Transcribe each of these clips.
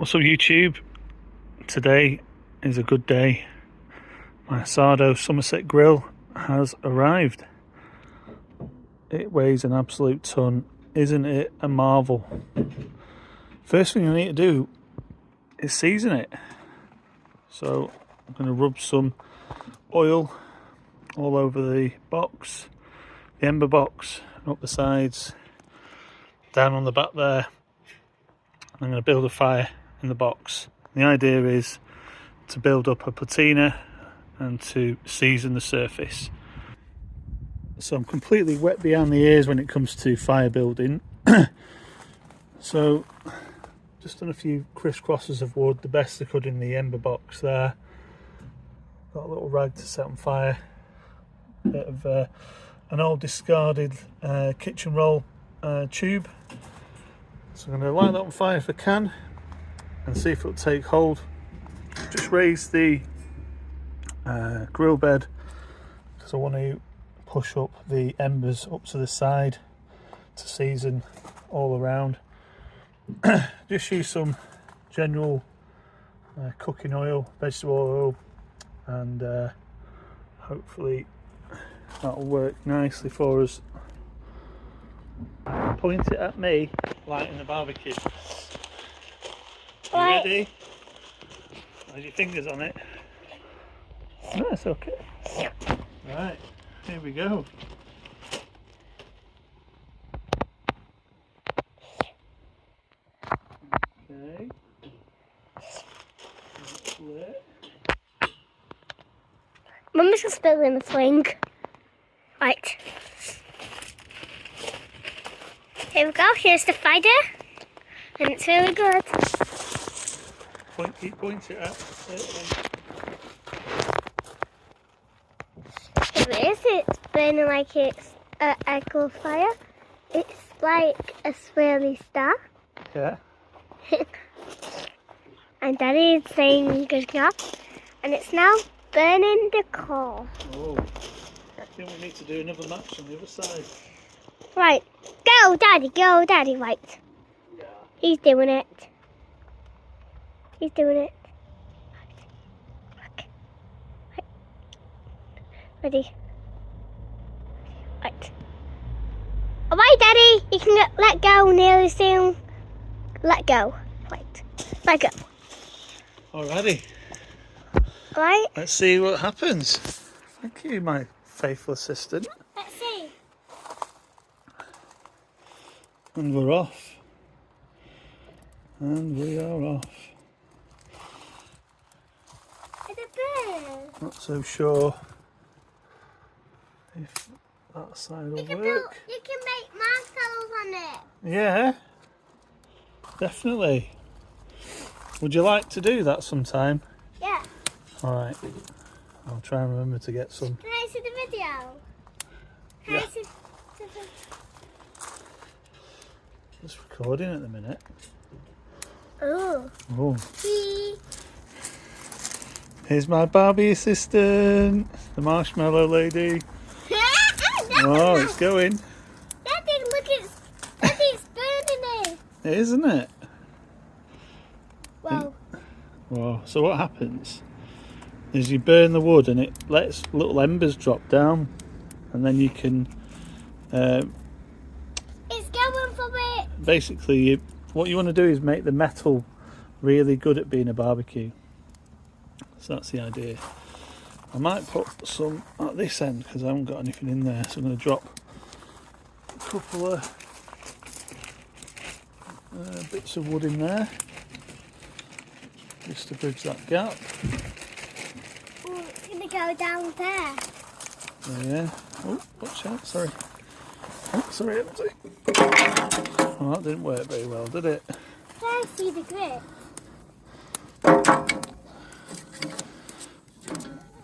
What's up YouTube? Today is a good day. My Somerset Grill has arrived. It weighs an absolute ton. Isn't it a marvel? First thing I need to do is season it. So I'm going to rub some oil all over the box, the ember box, up the sides, down on the back there. I'm going to build a fire in the box. The idea is to build up a patina and to season the surface. So I'm completely wet behind the ears when it comes to fire building. So just done a few crisscrosses of wood, the best I could in the ember box there. Got a little rag to set on fire. Bit of an old discarded kitchen roll tube. So I'm going to light that on fire if I can and see if it'll take hold. Just raise the grill bed because I want to push up the embers up to the side to season all around. Just use some general cooking oil, vegetable oil, and hopefully that'll work nicely for us. Point it at me, lighting the barbecue. You ready? Have your fingers on it. That's okay. Right, here we go. Okay. That's lit. Mum's just spilling the swing. Right. Here we go, here's the fire. And it's really good. Keep pointing it at it. It is, it's burning like it's an echo fire. It's like a swirly star. Yeah. And Daddy is saying good job. And it's now burning the coal. Oh, I think we need to do another match on the other side. Right, go Daddy, right. Yeah. He's doing it. He's doing it. Right. Right. Ready. Right. Alright, Daddy, you can let go nearly soon. Let go. Right. Let go. Alrighty. Alright. Let's see what happens. Thank you, my faithful assistant. Let's see. And we're off. And we are off. It's a bird. Not so sure if that side will work. You can make marshmallows on it. Yeah, definitely. Would you like to do that sometime? Yeah. Alright, I'll try and remember to get some. Can I see the video? Can Yeah. I see the video? It's recording at the minute. Oh. Oh. See? Here's my Barbie assistant, the marshmallow lady. Oh, it's going. Daddy, look, it's burning it. It is, isn't it? Wow. Whoa. So what happens is you burn the wood and it lets little embers drop down, and then you can It's going for it. basically what you want to do is make the metal really good at being a barbecue. So that's the idea. I might put some at this end because I haven't got anything in there, so I'm going to drop a couple of bits of wood in there just to bridge that gap. Oh, it's going to go down there. Yeah. Oh, watch out, sorry. Oh, sorry. Oh, that didn't work very well, did it? Can I see the grit?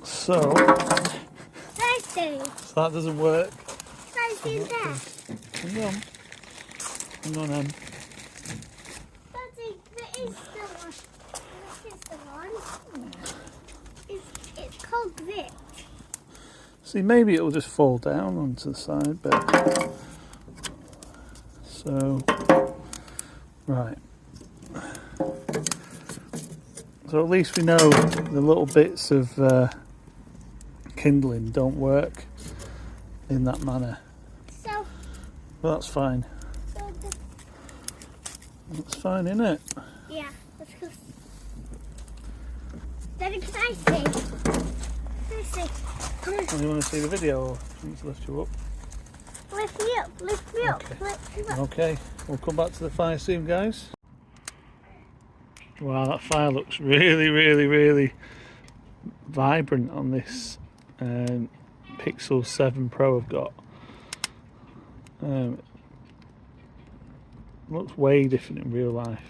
So that doesn't work. Can I see that? Hang on. Hang on, Em. Daddy, that is the one. This is the one. It's called grit. See, maybe it'll just fall down onto the side, but so right. So at least we know the little bits of kindling don't work in that manner. So, But that's fine. That's fine, isn't it? Yeah, let's go. Daddy, can I see? Can I see? Come on. Do you want to see the video or do you need to lift you up? Lift me up, lift me up, Okay. lift me up. Okay, we'll come back to the fire soon, guys. Wow, that fire looks really vibrant on this Pixel 7 Pro I've got. Looks way different in real life.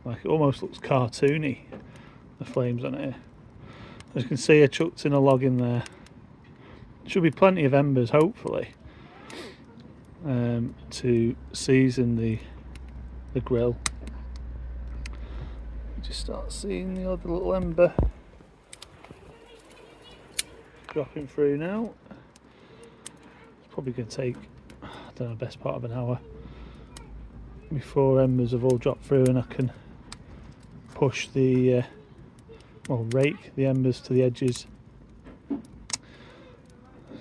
Like it almost looks cartoony, the flames on it. As you can see, I chucked in a log in there. Should be plenty of embers, hopefully, to season the grill. Just start seeing the other little ember dropping through now. It's probably going to take, I don't know, the best part of an hour before embers have all dropped through and I can push the, well, rake the embers to the edges.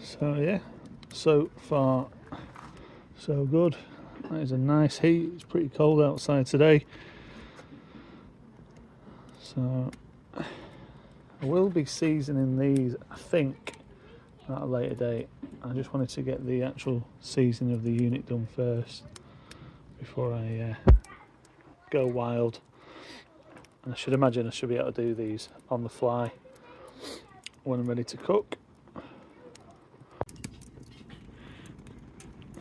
So yeah, so far so good. That is a nice heat. It's pretty cold outside today. So I will be seasoning these, I think, at a later date. I just wanted to get the actual seasoning of the unit done first before I go wild. And I should imagine I should be able to do these on the fly when I'm ready to cook.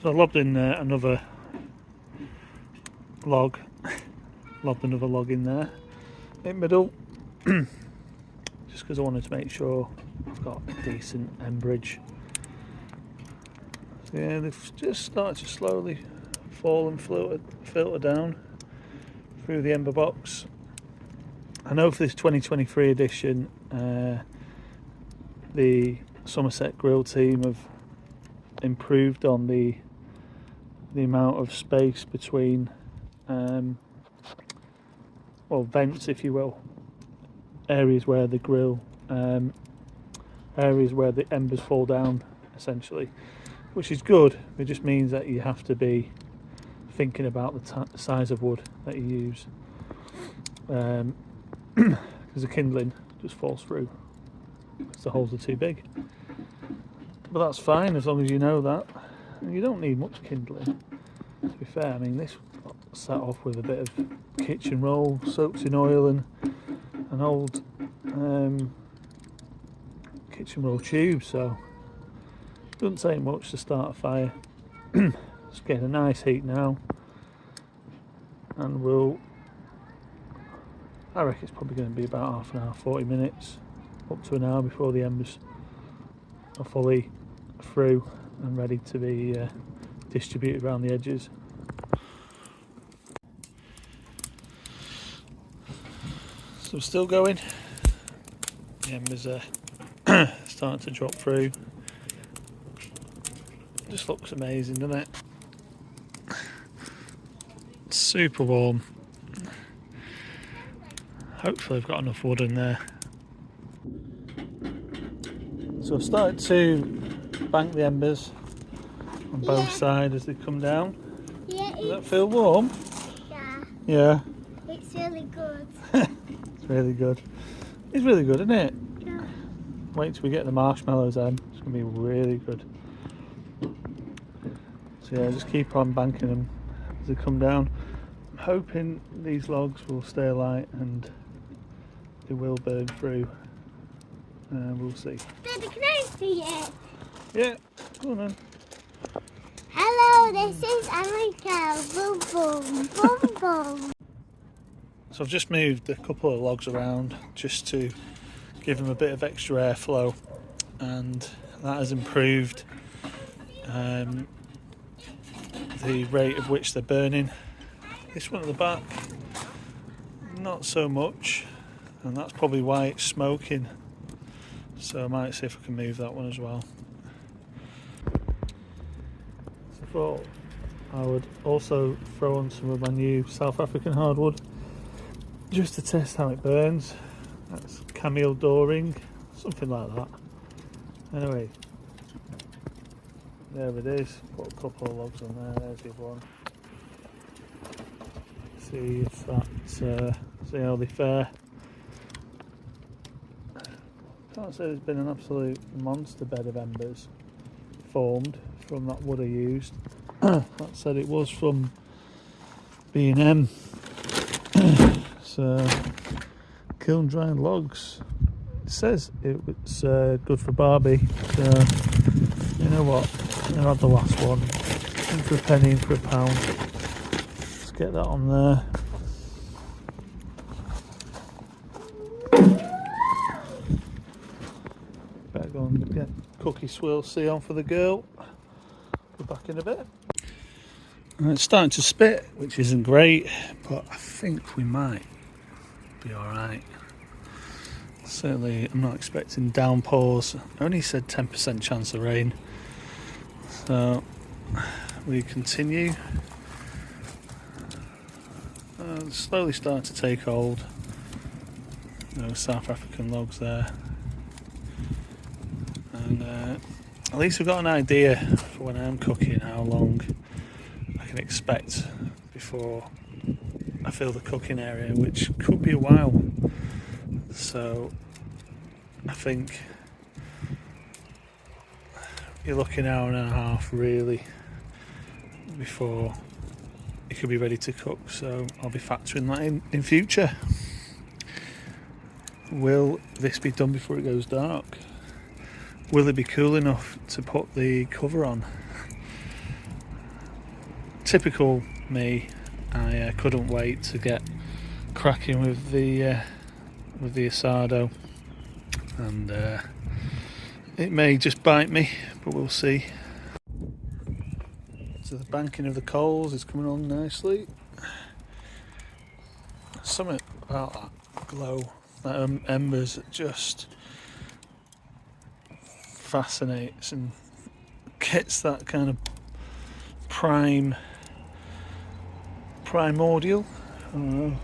So I lobbed in another log, lobbed another log in there in middle, just because I wanted to make sure I've got a decent emberage. So yeah, they've just started to slowly fall and filter down through the ember box. I know for this 2023 edition, the Somerset Grill team have improved on the amount of space between well, vents, if you will, areas where the grill, areas where the embers fall down, essentially, which is good. It just means that you have to be thinking about the size of wood that you use, because the kindling just falls through because the holes are too big. But that's fine as long as you know that. And you don't need much kindling, to be fair. I mean, this set off with a bit of kitchen roll soaked in oil and an old kitchen roll tube, so it doesn't take much to start a fire. It's getting a nice heat now, and I reckon it's probably going to be about half an hour, 40 minutes, up to an hour before the embers are fully through and ready to be distributed around the edges. So still going. The embers are starting to drop through. Just looks amazing, doesn't it? It's super warm. Hopefully I've got enough wood in there. So I've started to bank the embers on both sides as they come down. Yeah, Does that feel warm? yeah, Yeah. it's really good. It's really good. It's really good, isn't it? Yeah. Wait till we get the marshmallows then. It's going to be really good. So yeah, just keep on banking them as they come down. I'm hoping these logs will stay alight and they will burn through. We'll see. Daddy, can I see it? Yeah, go on then. Hello, this is America. Boom, boom, boom, boom. So I've just moved a couple of logs around just to give them a bit of extra airflow, and that has improved the rate at which they're burning. This one at the back, not so much, and that's probably why it's smoking. So I might see if I can move that one as well. So I thought I would also throw on some of my new South African hardwood just to test how it burns. That's cameo dooring, something like that. Anyway, there it is. Put a couple of logs on there. There's the other one. See if that's see how they fare. Can't say there's been an absolute monster bed of embers formed from that wood I used. That said, it was from B&M. So kiln dried logs. It says it's good for Barbie. So you know what? I had the last one. In for a penny, in for a pound. Let's get that on there. Better go and get cookie swirl C on for the girl. Be back in a bit. And it's starting to spit, which isn't great, but I think we might be alright. Certainly, I'm not expecting downpours. I only said 10% chance of rain. So, we continue. Slowly starting to take hold. Those South African logs there. And at least we've got an idea for when I'm cooking how long I can expect before I fill the cooking area, which could be a while. So I think you're looking an hour and a half really before it could be ready to cook, so I'll be factoring that in future. Will this be done before it goes dark? Will it be cool enough to put the cover on? Typical me, I couldn't wait to get cracking with the asado, and it may just bite me, but we'll see. So the banking of the coals is coming on nicely. Something about that glow, that embers, that just fascinates and gets that kind of primordial. I don't know.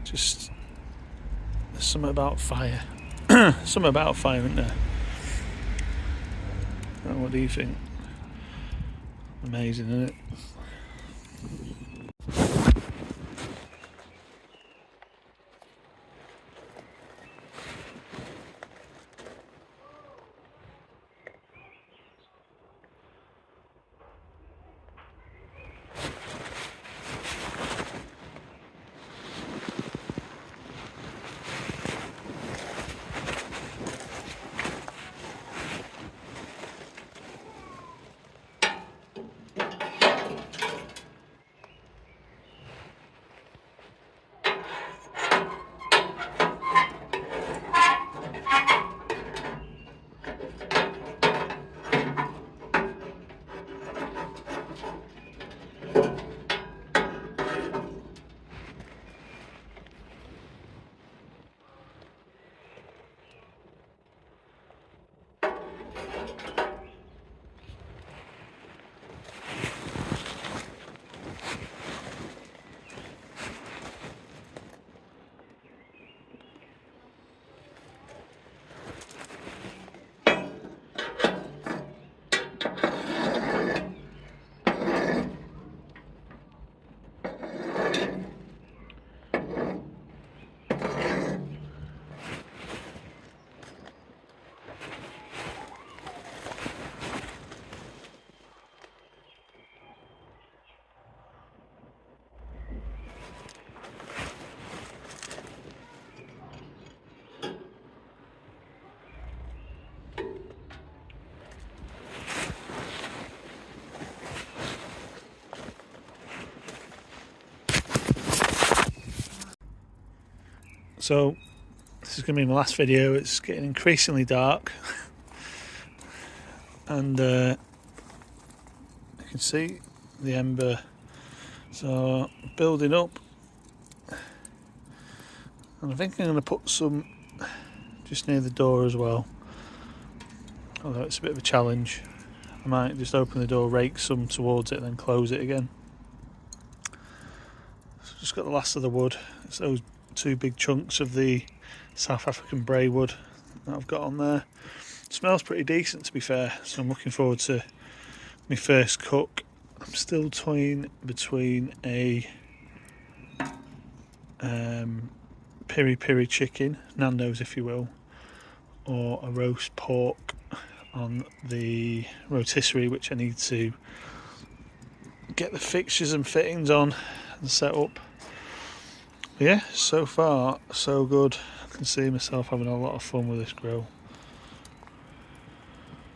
Just there's something about fire. Something about fire, isn't there? Oh, what do you think? Amazing, isn't it? So this is going to be my last video. It's getting increasingly dark, and you can see the ember so building up, and I think I'm going to put some just near the door as well, although it's a bit of a challenge. I might just open the door, rake some towards it, and then close it again. So just got the last of the wood. It's those two big chunks of the South African Braywood that I've got on there. Smells pretty decent, to be fair, so I'm looking forward to my first cook. I'm still toying between a piri piri chicken, Nando's if you will, or a roast pork on the rotisserie, which I need to get the fixtures and fittings on and set up. But yeah, so far so good. I can see myself having a lot of fun with this grill.